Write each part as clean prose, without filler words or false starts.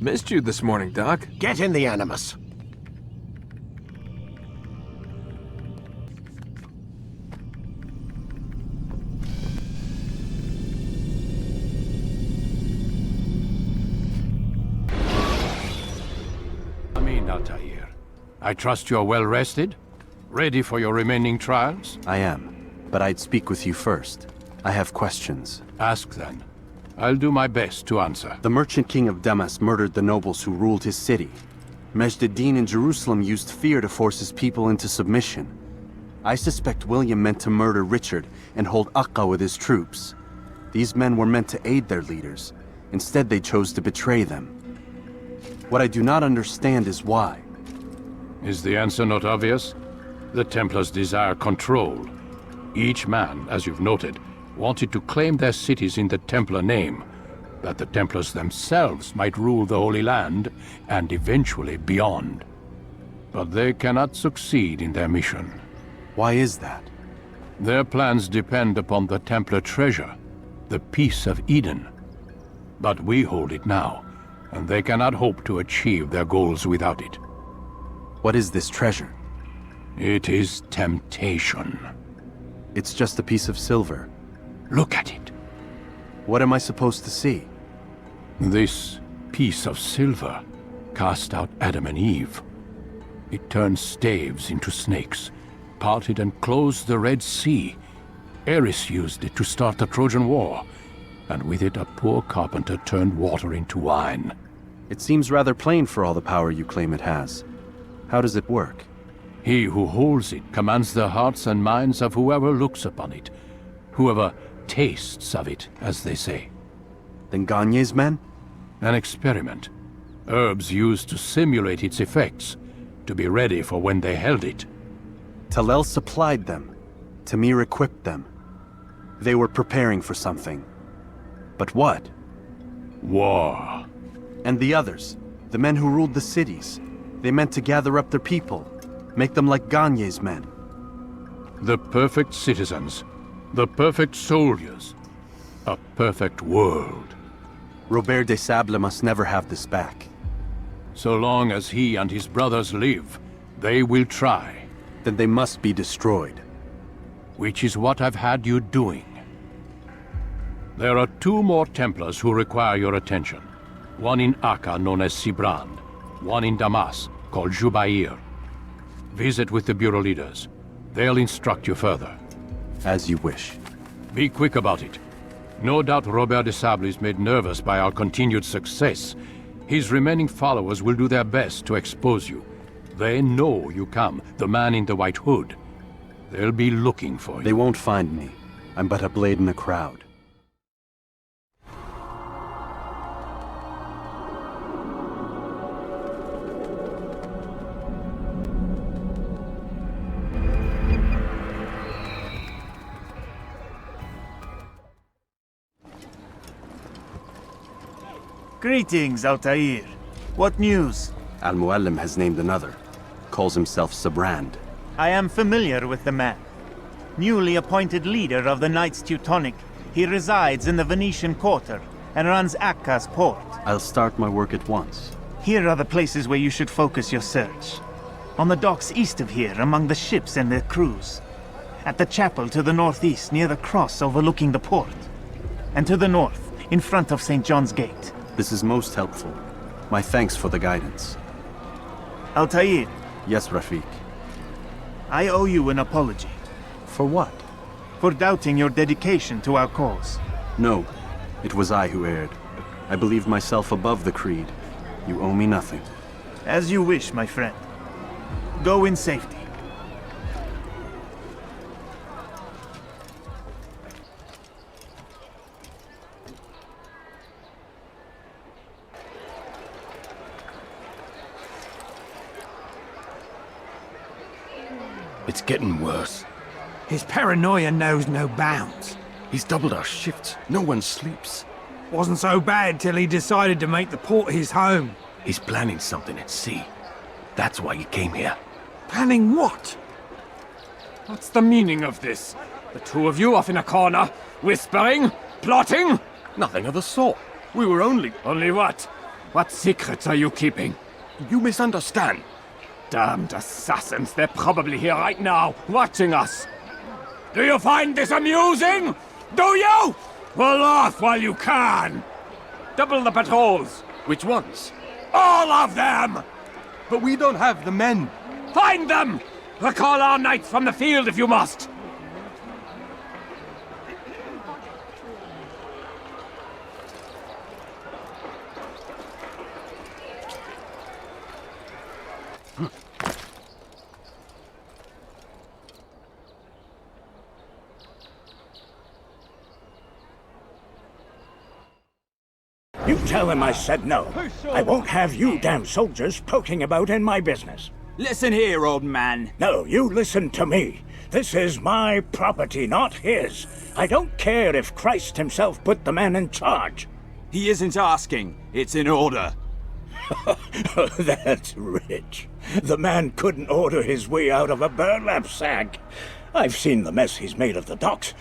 Missed you this morning, Doc. Get in the Animus. Altair. I trust you're well rested? Ready for your remaining trials? I am, but I'd speak with you first. I have questions. Ask then. I'll do my best to answer. The merchant king of Damas murdered the nobles who ruled his city. Majd-ad-Din in Jerusalem used fear to force his people into submission. I suspect William meant to murder Richard and hold Akka with his troops. These men were meant to aid their leaders. Instead, they chose to betray them. What I do not understand is why. Is the answer not obvious? The Templars desire control. Each man, as you've noted, wanted to claim their cities in the Templar name, that the Templars themselves might rule the Holy Land, and eventually beyond. But they cannot succeed in their mission. Why is that? Their plans depend upon the Templar treasure, the Peace of Eden. But we hold it now, and they cannot hope to achieve their goals without it. What is this treasure? It is temptation. It's just a piece of silver. Look at it. What am I supposed to see? This piece of silver cast out Adam and Eve. It turned staves into snakes, parted and closed the Red Sea. Eris used it to start the Trojan War, and with it a poor carpenter turned water into wine. It seems rather plain for all the power you claim it has. How does it work? He who holds it commands the hearts and minds of whoever looks upon it, whoever tastes of it, as they say. Then Gagne's men? An experiment. Herbs used to simulate its effects, to be ready for when they held it. Talel supplied them. Tamir equipped them. They were preparing for something. But what? War. And the others, the men who ruled the cities, they meant to gather up their people, make them like Gagne's men. The perfect citizens, the perfect soldiers, a perfect world. Robert de Sable must never have this back. So long as he and his brothers live, they will try. Then they must be destroyed. Which is what I've had you doing. There are 2 more Templars who require your attention. One in Akka, known as Sibrand. One in Damas, called Jubair. Visit with the Bureau leaders. They'll instruct you further. As you wish. Be quick about it. No doubt Robert de Sable is made nervous by our continued success. His remaining followers will do their best to expose you. They know you come, the man in the white hood. They'll be looking for you. They won't find me. I'm but a blade in a crowd. Greetings, Altair. What news? Al-Muallim has named another. Calls himself Sibrand. I am familiar with the man. Newly appointed leader of the Knights Teutonic, he resides in the Venetian Quarter and runs Akka's port. I'll start my work at once. Here are the places where you should focus your search. On the docks east of here, among the ships and their crews. At the chapel to the northeast, near the cross overlooking the port. And to the north, in front of St. John's Gate. This is most helpful. My thanks for the guidance. Altair. Yes, Rafik. I owe you an apology. For what? For doubting your dedication to our cause. No, it was I who erred. I believed myself above the creed. You owe me nothing. As you wish, my friend. Go in safety. It's getting worse. His paranoia knows no bounds. He's doubled our shifts. No one sleeps. Wasn't so bad till he decided to make the port his home. He's planning something at sea. That's why he came here. Planning what? What's the meaning of this? The 2 of you off in a corner, whispering, plotting? Nothing of the sort. We were only... Only what? What secrets are you keeping? You misunderstand. Damned assassins, they're probably here right now, watching us. Do you find this amusing? Do you? Well off while you can! Double the patrols. Which ones? All of them! But we don't have the men. Find them! Recall our knights from the field if you must! You tell him I said no. I won't have you damn soldiers poking about in my business. Listen here, old man. No, you listen to me. This is my property, not his. I don't care if Christ himself put the man in charge. He isn't asking. It's in order. That's rich. The man couldn't order his way out of a burlap sack. I've seen the mess he's made of the docks.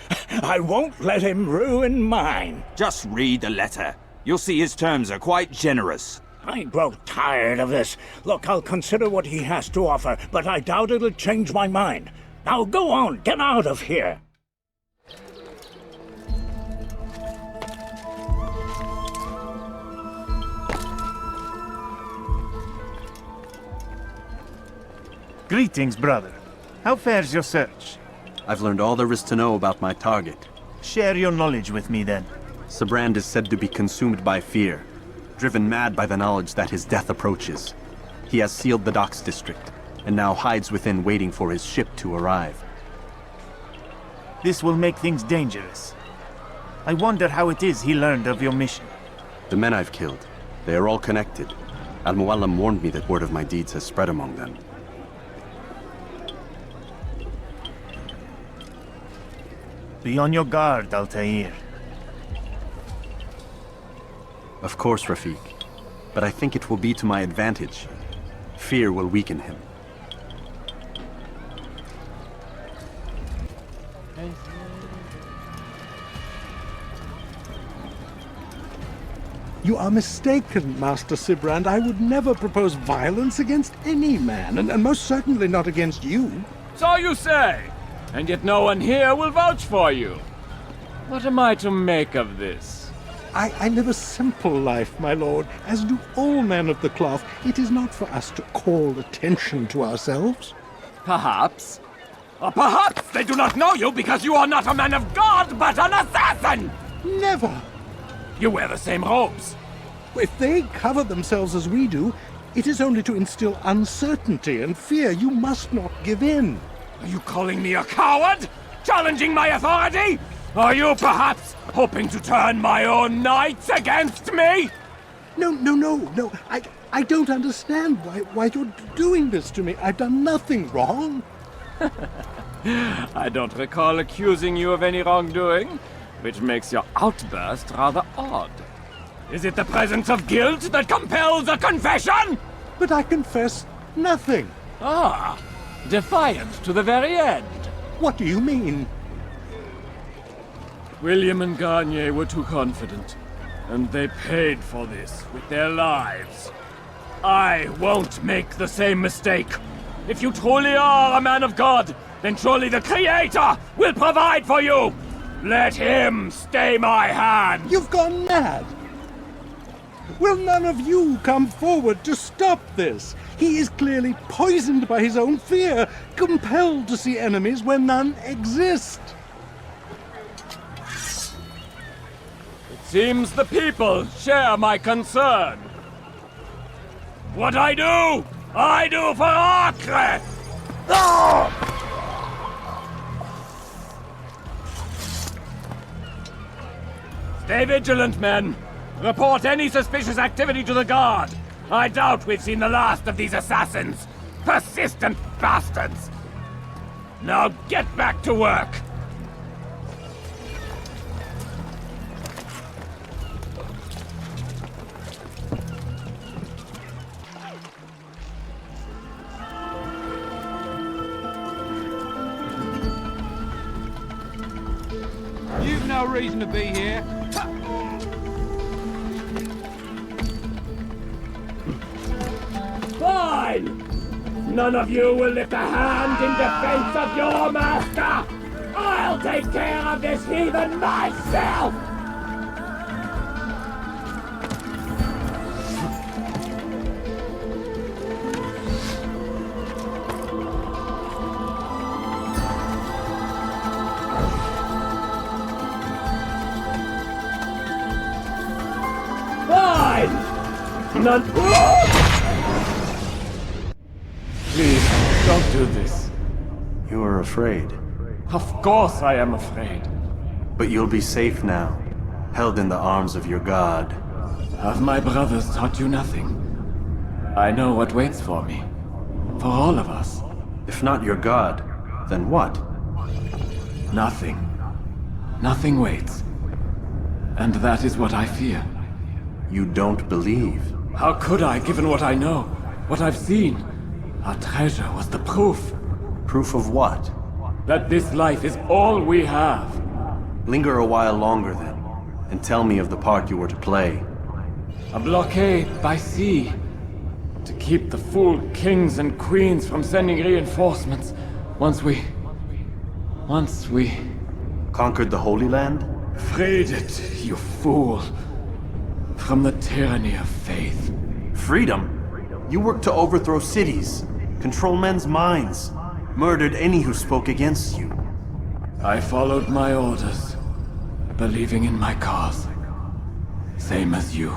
I won't let him ruin mine. Just read the letter. You'll see his terms are quite generous. I grow tired of this. Look, I'll consider what he has to offer, but I doubt it'll change my mind. Now go on, get out of here. Greetings, brother. How fares your search? I've learned all there is to know about my target. Share your knowledge with me, then. Sibrand is said to be consumed by fear, driven mad by the knowledge that his death approaches. He has sealed the docks district, and now hides within waiting for his ship to arrive. This will make things dangerous. I wonder how it is he learned of your mission. The men I've killed, they are all connected. Al-Muallim warned me that word of my deeds has spread among them. Be on your guard, Altair. Of course, Rafiq. But I think it will be to my advantage. Fear will weaken him. You are mistaken, Master Sibrand. I would never propose violence against any man, and most certainly not against you. So you say, and yet no one here will vouch for you. What am I to make of this? I live a simple life, my lord, as do all men of the cloth. It is not for us to call attention to ourselves. Perhaps. Or perhaps they do not know you because you are not a man of God, but an assassin! Never! You wear the same robes. If they cover themselves as we do, it is only to instill uncertainty and fear. You must not give in. Are you calling me a coward? Challenging my authority? Are you perhaps hoping to turn my own knights against me? No. I don't understand why you're doing this to me. I've done nothing wrong. I don't recall accusing you of any wrongdoing, which makes your outburst rather odd. Is it the presence of guilt that compels a confession? But I confess nothing. Ah, defiant to the very end. What do you mean? William and Garnier were too confident, and they paid for this with their lives. I won't make the same mistake. If you truly are a man of God, then surely the Creator will provide for you! Let him stay my hand! You've gone mad! Will none of you come forward to stop this? He is clearly poisoned by his own fear, compelled to see enemies where none exist. Seems the people share my concern. What I do for Acre! Stay vigilant, men. Report any suspicious activity to the guard. I doubt we've seen the last of these assassins. Persistent bastards. Now get back to work. You've no reason to be here. Fine! None of you will lift a hand in defense of your master! I'll take care of this heathen myself! Fine! None... Please, don't do this. You are afraid. Of course I am afraid. But you'll be safe now, held in the arms of your god. Have my brothers taught you nothing? I know what waits for me. For all of us. If not your god, then what? Nothing. Nothing waits. And that is what I fear. You don't believe. How could I, given what I know? What I've seen? Our treasure was the proof. Proof of what? That this life is all we have. Linger a while longer then, and tell me of the part you were to play. A blockade by sea. To keep the fool kings and queens from sending reinforcements. Once we... Conquered the Holy Land? freed it, you fool. From the tyranny of faith. Freedom? You worked to overthrow cities, control men's minds, murdered any who spoke against you. I followed my orders, believing in my cause. Same as you.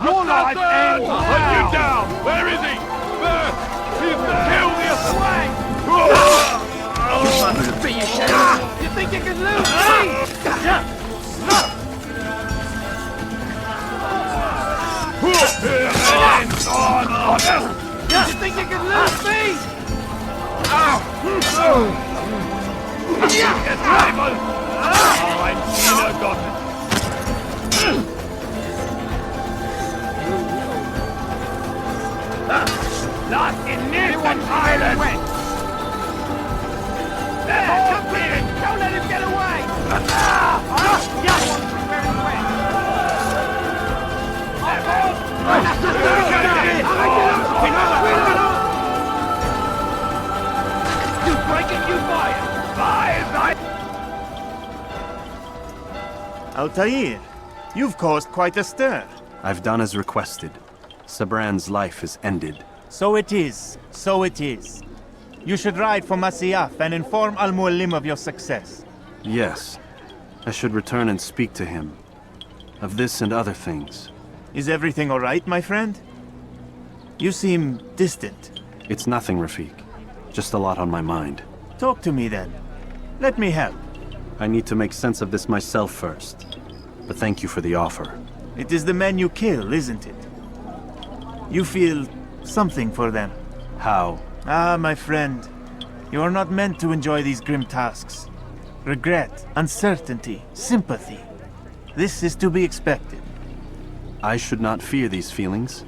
Your life ends now! Put you down! Where is he? There! He's there! Kill the swag! You think you can lose me? Hands on honor! You think you can lose me? Get rival! Oh, I'm Cena got it! Lost in Newton Island! There, come in! Don't let him get away! You break it, you buy it! Altair, you've caused quite a stir. I've done as requested. Sabran's life is ended. So it is. So it is. You should ride for Masyaf and inform Al-Mualim of your success. Yes. I should return and speak to him. Of this and other things. Is everything all right, my friend? You seem distant. It's nothing, Rafik. Just a lot on my mind. Talk to me then. Let me help. I need to make sense of this myself first. But thank you for the offer. It is the men you kill, isn't it? You feel something for them. How? Ah, my friend. You are not meant to enjoy these grim tasks. Regret, uncertainty, sympathy. This is to be expected. I should not fear these feelings.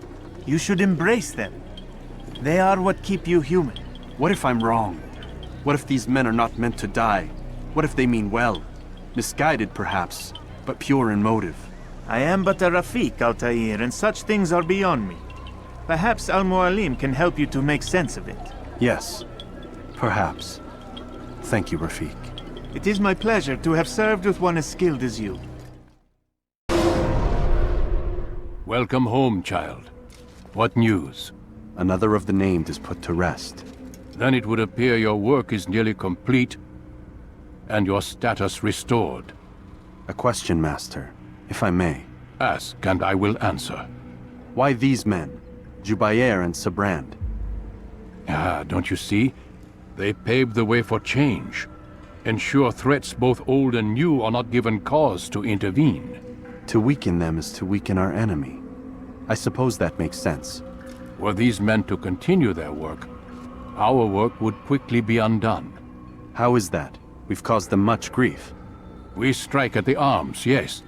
You should embrace them. They are what keep you human. What if I'm wrong? What if these men are not meant to die? What if they mean well? Misguided, perhaps, but pure in motive. I am but a Rafik, Altair, and such things are beyond me. Perhaps Al-Mualim can help you to make sense of it. Yes, perhaps. Thank you, Rafik. It is my pleasure to have served with one as skilled as you. Welcome home, child. What news? Another of the named is put to rest. Then it would appear your work is nearly complete and your status restored. A question, Master, if I may. Ask, and I will answer. Why these men? Jubayer and Sabrand? Ah, don't you see? They paved the way for change. Ensure threats both old and new are not given cause to intervene. To weaken them is to weaken our enemy. I suppose that makes sense. Were these men to continue their work, our work would quickly be undone. How is that? We've caused them much grief. We strike at the arms, yes,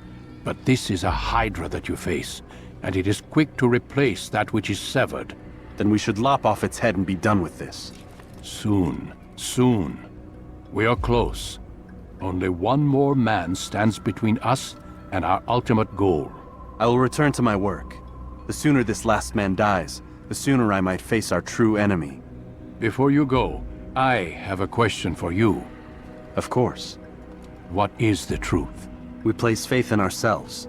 But this is a hydra that you face, and it is quick to replace that which is severed. Then we should lop off its head and be done with this. Soon, soon. We are close. Only one more man stands between us and our ultimate goal. I will return to my work. The sooner this last man dies, the sooner I might face our true enemy. Before you go, I have a question for you. Of course. What is the truth? We place faith in ourselves.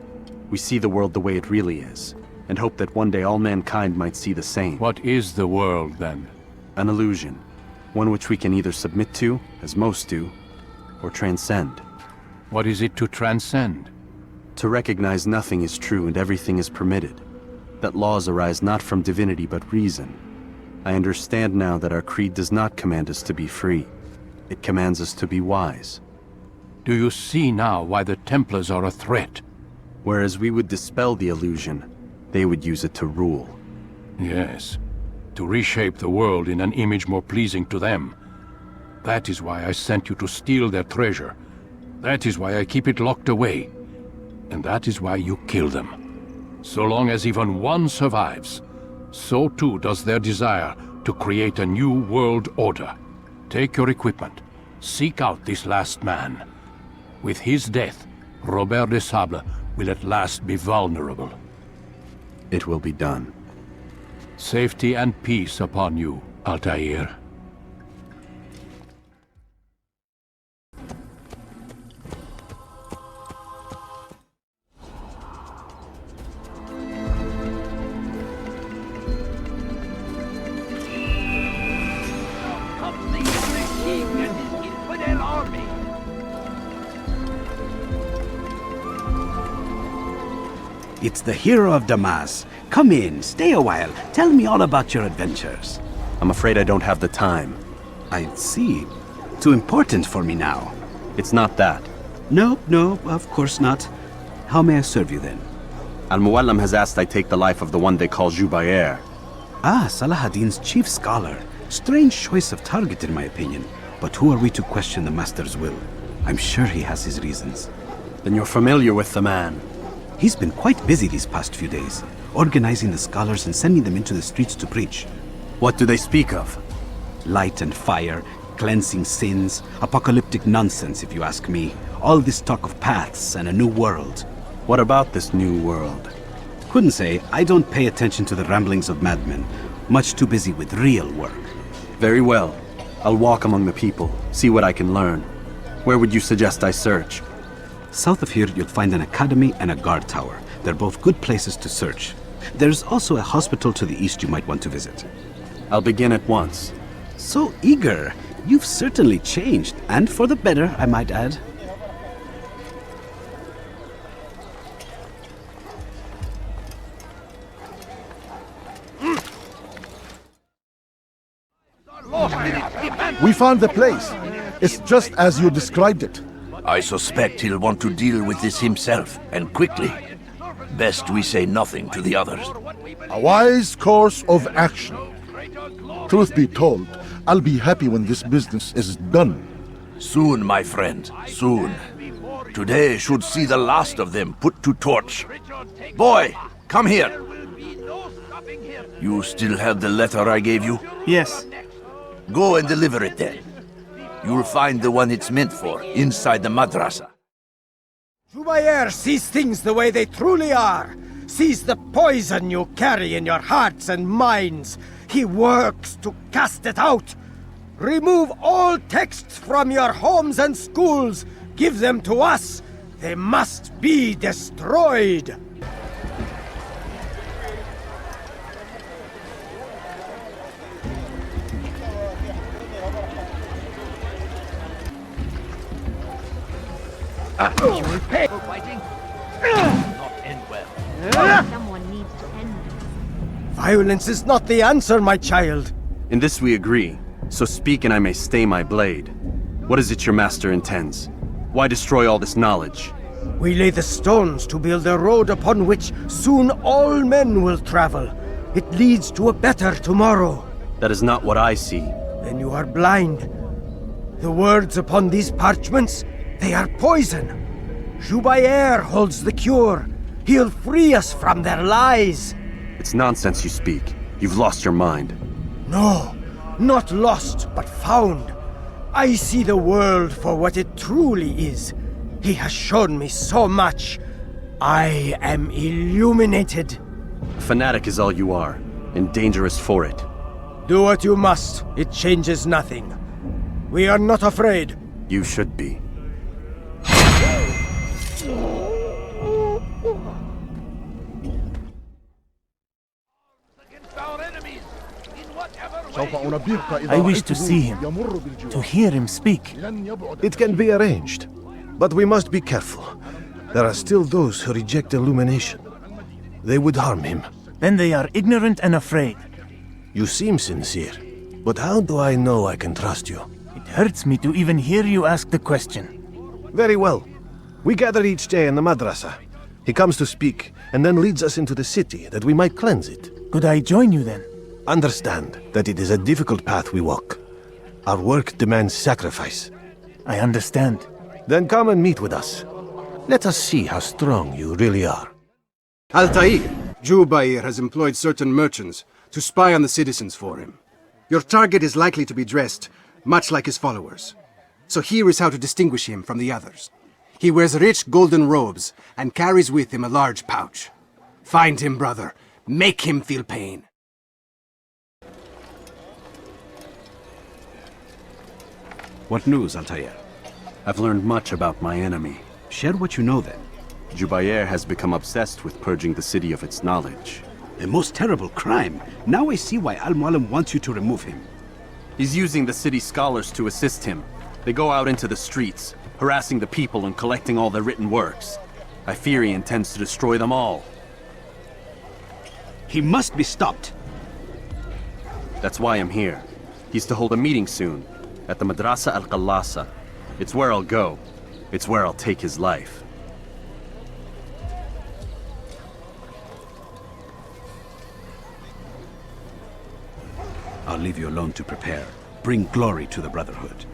We see the world the way it really is, and hope that one day all mankind might see the same. What is the world, then? An illusion. One which we can either submit to, as most do, or transcend. What is it to transcend? To recognize nothing is true and everything is permitted. That laws arise not from divinity but reason. I understand now that our creed does not command us to be free. It commands us to be wise. Do you see now why the Templars are a threat? Whereas we would dispel the illusion, they would use it to rule. Yes. To reshape the world in an image more pleasing to them. That is why I sent you to steal their treasure. That is why I keep it locked away. And that is why you kill them. So long as even one survives, so too does their desire to create a new world order. Take your equipment. Seek out this last man. With his death, Robert de Sable will at last be vulnerable. It will be done. Safety and peace upon you, Altair. It's the hero of Damas. Come in, stay a while. Tell me all about your adventures. I'm afraid I don't have the time. I see. Too important for me now. It's not that. No, of course not. How may I serve you then? Al-Muallim has asked I take the life of the one they call Jubair. Ah, Salahadin's chief scholar. Strange choice of target in my opinion. But who are we to question the Master's will? I'm sure he has his reasons. Then you're familiar with the man. He's been quite busy these past few days, organizing the scholars and sending them into the streets to preach. What do they speak of? Light and fire, cleansing sins, apocalyptic nonsense if you ask me. All this talk of paths and a new world. What about this new world? Couldn't say. I don't pay attention to the ramblings of madmen. Much too busy with real work. Very well. I'll walk among the people, see what I can learn. Where would you suggest I search? South of here, you'll find an academy and a guard tower. They're both good places to search. There's also a hospital to the east you might want to visit. I'll begin at once. So eager. You've certainly changed, and for the better, I might add. We found the place. It's just as you described it. I suspect he'll want to deal with this himself, and quickly. Best we say nothing to the others. A wise course of action. Truth be told, I'll be happy when this business is done. Soon, my friend, soon. Today should see the last of them put to torch. Boy, come here. You still have the letter I gave you? Yes. Go and deliver it then. You'll find the one it's meant for inside the madrasa. Jubair sees things the way they truly are. Sees the poison you carry in your hearts and minds. He works to cast it out. Remove all texts from your homes and schools. Give them to us. They must be destroyed. You will pay for fighting. Not end well. Someone needs to end this. Violence is not the answer, my child. In this we agree, so speak and I may stay my blade. What is it your master intends? Why destroy all this knowledge? We lay the stones to build a road upon which soon all men will travel. It leads to a better tomorrow. That is not what I see. Then you are blind. The words upon these parchments, they are poison. Jubayer holds the cure. He'll free us from their lies. It's nonsense you speak. You've lost your mind. No, not lost, but found. I see the world for what it truly is. He has shown me so much. I am illuminated. A fanatic is all you are, and dangerous for it. Do what you must. It changes nothing. We are not afraid. You should be. I wish to see him, to hear him speak. It can be arranged, but we must be careful. There are still those who reject illumination. They would harm him. Then they are ignorant and afraid. You seem sincere, but how do I know I can trust you? It hurts me to even hear you ask the question. Very well. We gather each day in the madrasa. He comes to speak, and then leads us into the city, that we might cleanse it. Could I join you then? Understand that it is a difficult path we walk. Our work demands sacrifice. I understand. Then come and meet with us. Let us see how strong you really are. Altair, Jubair has employed certain merchants to spy on the citizens for him. Your target is likely to be dressed much like his followers. So here is how to distinguish him from the others. He wears rich golden robes and carries with him a large pouch. Find him, brother. Make him feel pain. What news, Altair? I've learned much about my enemy. Share what you know then. Jubair has become obsessed with purging the city of its knowledge. A most terrible crime. Now I see why Al-Mualim wants you to remove him. He's using the city scholars to assist him. They go out into the streets, harassing the people and collecting all their written works. I fear he intends to destroy them all. He must be stopped. That's why I'm here. He's to hold a meeting soon, at the Madrasa Al-Qallasa. It's where I'll go. It's where I'll take his life. I'll leave you alone to prepare. Bring glory to the Brotherhood.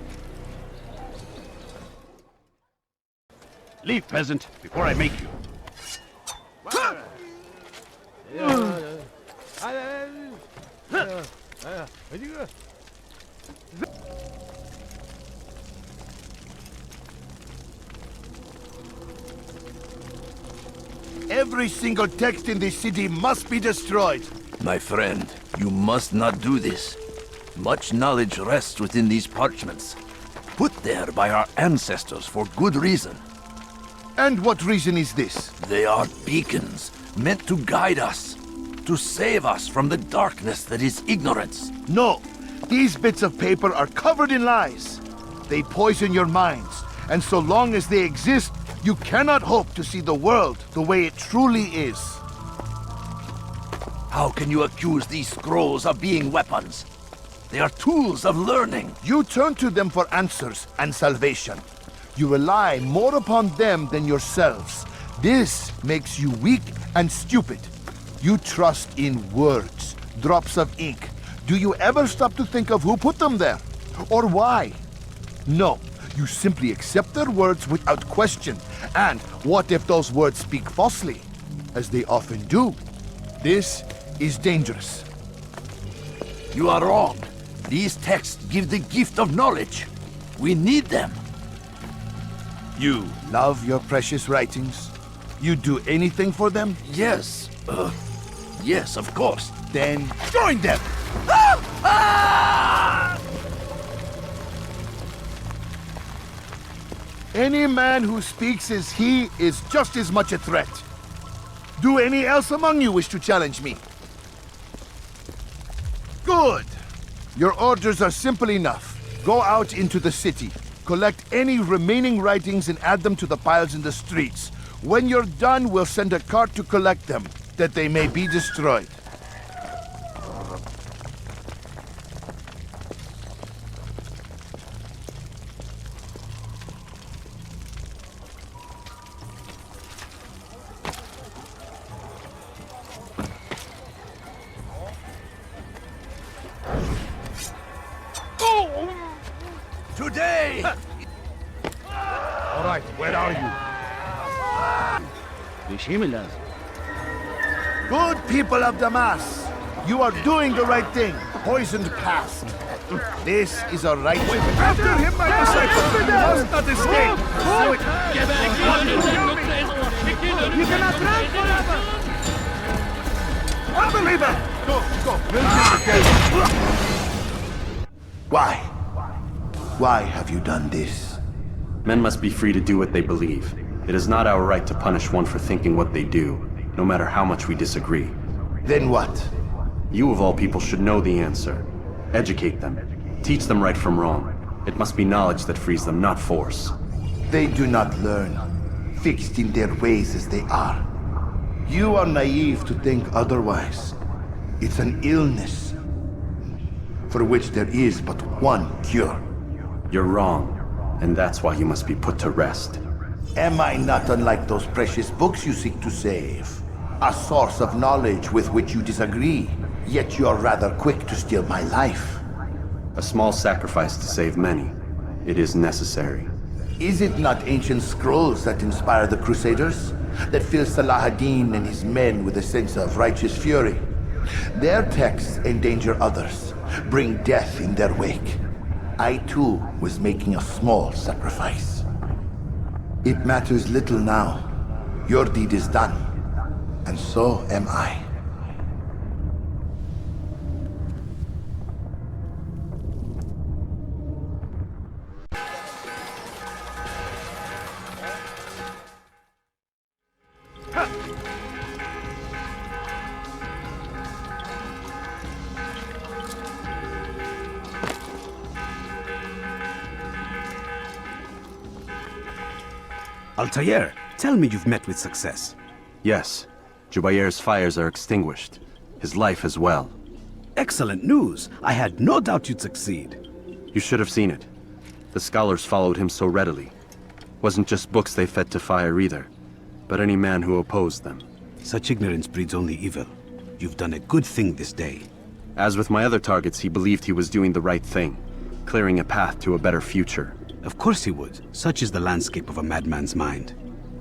Leave, peasant, before I make you. Every single text in this city must be destroyed. My friend, you must not do this. Much knowledge rests within these parchments, put there by our ancestors for good reason. And what reason is this? They are beacons, meant to guide us, to save us from the darkness that is ignorance. No, these bits of paper are covered in lies. They poison your minds, and so long as they exist, you cannot hope to see the world the way it truly is. How can you accuse these scrolls of being weapons? They are tools of learning. You turn to them for answers and salvation. You rely more upon them than yourselves. This makes you weak and stupid. You trust in words, drops of ink. Do you ever stop to think of who put them there? Or why? No, you simply accept their words without question. And what if those words speak falsely? As they often do. This is dangerous. You are wrong. These texts give the gift of knowledge. We need them. You love your precious writings? You'd do anything for them? Yes. Yes, of course. Then join them! Any man who speaks as he is just as much a threat. Do any else among you wish to challenge me? Good. Your orders are simple enough. Go out into the city, collect any remaining writings and add them to the piles in the streets. When you're done, we'll send a cart to collect them, that they may be destroyed. Today! All right, where are you? Good people of Damas, you are doing the right thing. Poisoned past. This is a right way. After him, my disciple! You must not escape! Do it! You cannot run forever! Unbeliever! Go! Why? Why have you done this? Men must be free to do what they believe. It is not our right to punish one for thinking what they do, no matter how much we disagree. Then what? You of all people should know the answer. Educate them. Teach them right from wrong. It must be knowledge that frees them, not force. They do not learn, fixed in their ways as they are. You are naive to think otherwise. It's an illness, for which there is but one cure. You're wrong, and that's why you must be put to rest. Am I not unlike those precious books you seek to save? A source of knowledge with which you disagree, yet you're rather quick to steal my life. A small sacrifice to save many. It is necessary. Is it not ancient scrolls that inspire the Crusaders? That fill Salah ad-Din and his men with a sense of righteous fury? Their texts endanger others, bring death in their wake. I too was making a small sacrifice. It matters little now. Your deed is done, and so am I. Altair, tell me you've met with success. Yes. Jubayr's fires are extinguished. His life as well. Excellent news. I had no doubt you'd succeed. You should have seen it. The scholars followed him so readily. Wasn't just books they fed to fire either, but any man who opposed them. Such ignorance breeds only evil. You've done a good thing this day. As with my other targets, he believed he was doing the right thing, clearing a path to a better future. Of course he would. Such is the landscape of a madman's mind.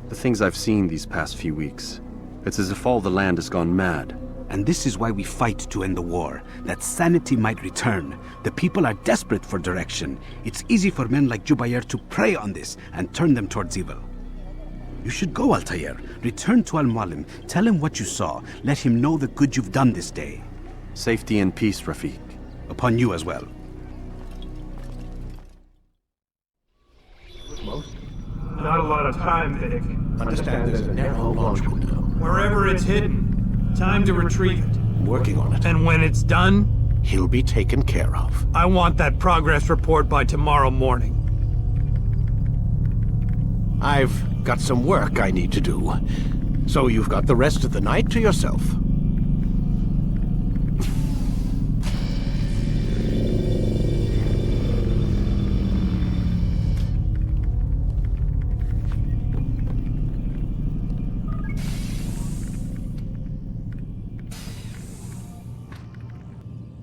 The things I've seen these past few weeks, it's as if all the land has gone mad. And this is why we fight to end the war, that sanity might return. The people are desperate for direction. It's easy for men like Jubayr to prey on this and turn them towards evil. You should go, Altair. Return to Al-Mualim. Tell him what you saw. Let him know the good you've done this day. Safety and peace, Rafiq. Upon you as well. Not a lot of time, Vidic. Understand there's a narrow launch window. Wherever it's hidden, time to retrieve it. Working on it. And when it's done, He'll be taken care of. I want that progress report by tomorrow morning. I've got some work I need to do. So you've got the rest of the night to yourself.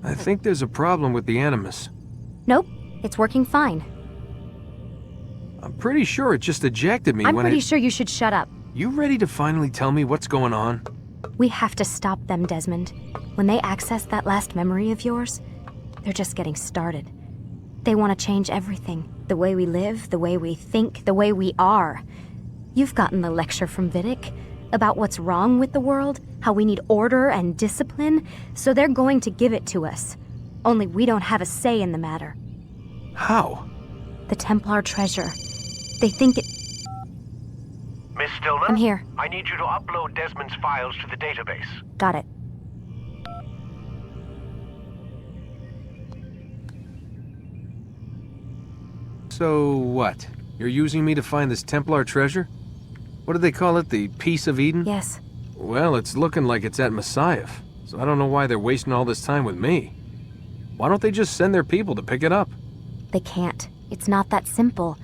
I think there's a problem with the Animus. Nope, it's working fine. I'm pretty sure it just ejected me I'm when pretty sure you should shut up. You ready to finally tell me what's going on? We have to stop them, Desmond. When they access that last memory of yours, they're just getting started. They want to change everything. The way we live, the way we think, the way we are. You've gotten the lecture from Vidic about what's wrong with the world, how we need order and discipline, so they're going to give it to us. Only we don't have a say in the matter. How? The Templar treasure. They think it... Miss Stillman? I'm here. I need you to upload Desmond's files to the database. Got it. So what? You're using me to find this Templar treasure? What do they call it, the Peace of Eden? Yes. Well, it's looking like it's at Messiah, so I don't know why they're wasting all this time with me. Why don't they just send their people to pick it up? They can't. It's not that simple.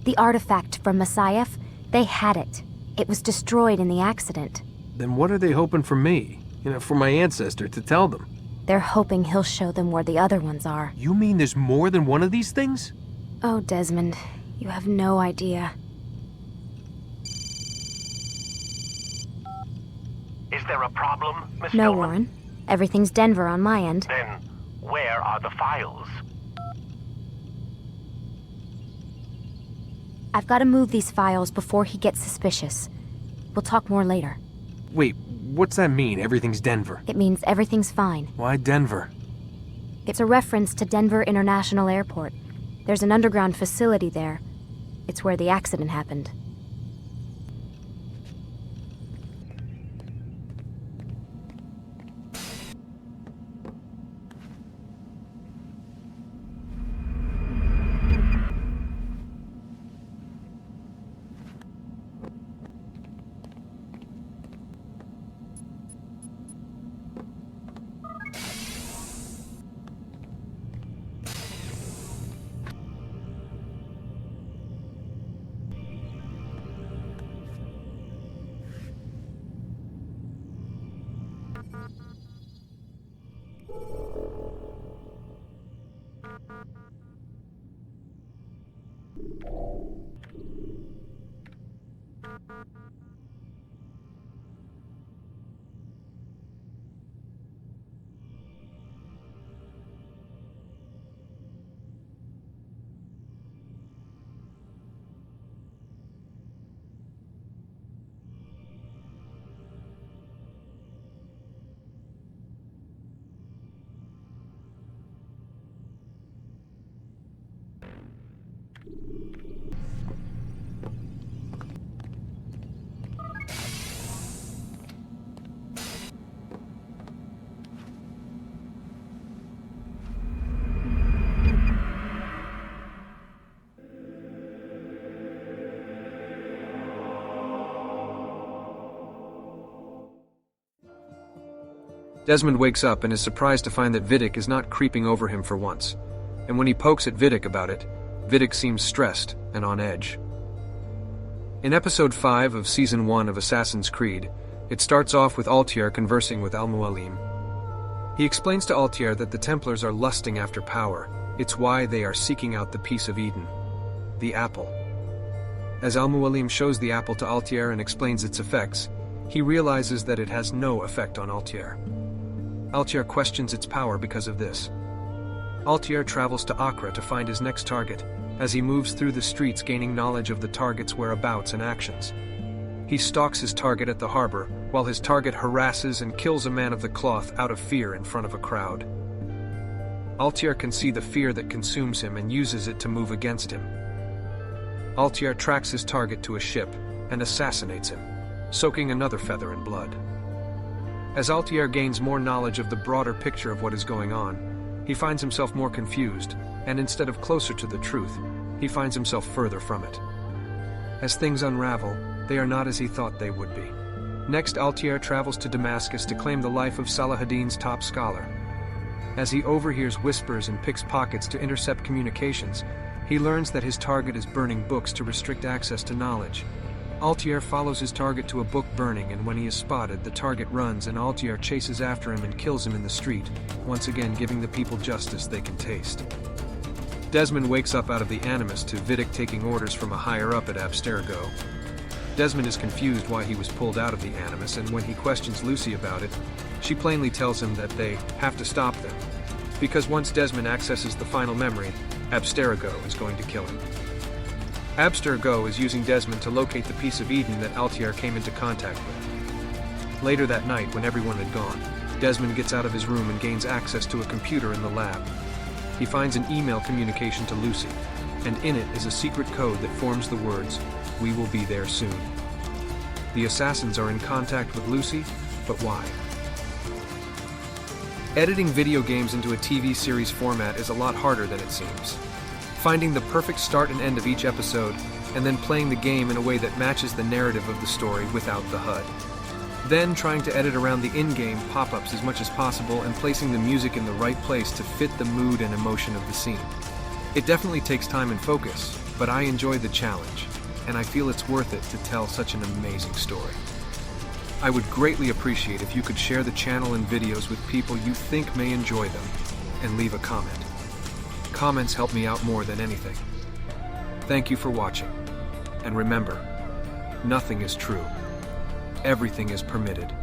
The artifact from Messiah, they had it. It was destroyed in the accident. Then what are they hoping for me? You know, for my ancestor to tell them? They're hoping he'll show them where the other ones are. You mean there's more than one of these things? Oh, Desmond, you have no idea. Is there a problem, Miss No, Stillman? Warren. Everything's Denver on my end. Then, where are the files? I've got to move these files before he gets suspicious. We'll talk more later. Wait, what's that mean, everything's Denver? It means everything's fine. Why Denver? It's a reference to Denver International Airport. There's an underground facility there. It's where the accident happened. Desmond wakes up and is surprised to find that Vidic is not creeping over him for once. And when he pokes at Vidic about it, Vidic seems stressed and on edge. In Episode 5 of Season 1 of Assassin's Creed, it starts off with Altair conversing with Al-Mualim. He explains to Altair that the Templars are lusting after power. It's why they are seeking out the piece of Eden, the apple. As Al-Mualim shows the apple to Altair and explains its effects, he realizes that it has no effect on Altair. Altair questions its power because of this. Altair travels to Accra to find his next target, as he moves through the streets gaining knowledge of the target's whereabouts and actions. He stalks his target at the harbor, while his target harasses and kills a man of the cloth out of fear in front of a crowd. Altair can see the fear that consumes him and uses it to move against him. Altair tracks his target to a ship and assassinates him, soaking another feather in blood. As Altair gains more knowledge of the broader picture of what is going on, he finds himself more confused, and instead of closer to the truth, he finds himself further from it. As things unravel, they are not as he thought they would be. Next, Altair travels to Damascus to claim the life of Salah ad-Din's top scholar. As he overhears whispers and picks pockets to intercept communications, he learns that his target is burning books to restrict access to knowledge. Altair follows his target to a book burning, and when he is spotted, the target runs and Altair chases after him and kills him in the street, once again giving the people justice they can taste. Desmond wakes up out of the animus to Vidic taking orders from a higher-up at Abstergo. Desmond is confused why he was pulled out of the animus, and when he questions Lucy about it, she plainly tells him that they have to stop them, because once Desmond accesses the final memory, Abstergo is going to kill him. Abstergo is using Desmond to locate the piece of Eden that Altair came into contact with. Later that night, when everyone had gone, Desmond gets out of his room and gains access to a computer in the lab. He finds an email communication to Lucy, and in it is a secret code that forms the words, "We will be there soon." The assassins are in contact with Lucy, but why? Editing video games into a TV series format is a lot harder than it seems. Finding the perfect start and end of each episode, and then playing the game in a way that matches the narrative of the story without the HUD. Then trying to edit around the in-game pop-ups as much as possible and placing the music in the right place to fit the mood and emotion of the scene. It definitely takes time and focus, but I enjoy the challenge, and I feel it's worth it to tell such an amazing story. I would greatly appreciate if you could share the channel and videos with people you think may enjoy them, and leave a comment. Comments help me out more than anything. Thank you for watching, and remember, nothing is true. Everything is permitted.